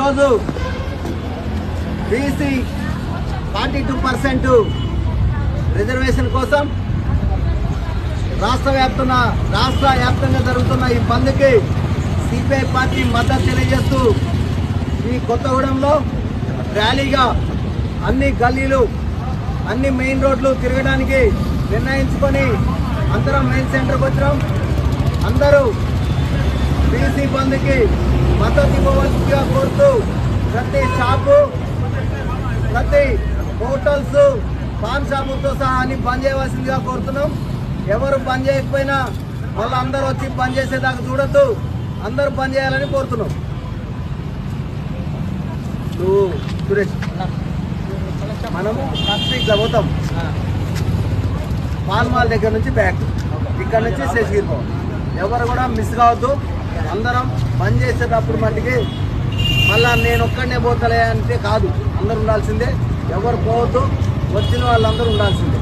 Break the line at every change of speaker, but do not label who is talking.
ఈరోజు BC 42% reservation కోసం రాష్ట్ర వ్యాప్తంగా జరుగుతున్న ఈ బంద్కి సిపిఐ పార్టీ మద్దతు తెలియజేస్తూ ఈ కొత్తగూడెంలో ర్యాలీగా అన్ని గల్లీలు అన్ని మెయిన్ రోడ్లు తిరగడానికి నిర్ణయించుకొని అందరం మెయిన్ సెంటర్కి వచ్చినాం. అందరూ బీసీ బంద్కి మద్దతు ఇవ్వవలసిందిగా కోరుతూ ప్రతి షాపు ప్రతి హోటల్స్ పాన్ షాపులతో సహా అన్ని బంద్ చేయవలసిందిగా కోరుతున్నాం. ఎవరు బంద్ చేయకపోయినా మళ్ళీ అందరూ వచ్చి బంద్ చేసేదాకా చూడొద్దు, అందరూ బంద్ చేయాలని కోరుతున్నాం. సురేష్ మనము ఫస్ట్ ఇట్లా పోతాం పాల్మాల్ దగ్గర నుంచి బ్యాక్, ఇక్కడ నుంచి శేషగిరి పోవాలి. ఎవరు కూడా మిస్ కావద్దు. అందరం బంద్ చేసేటప్పుడు మట్టికి మళ్ళా నేను ఒక్కడనే పోతలే అంటే కాదు, అందరూ ఉండాల్సిందే. ఎవరు పోవద్దు, వచ్చిన వాళ్ళందరూ ఉండాల్సిందే.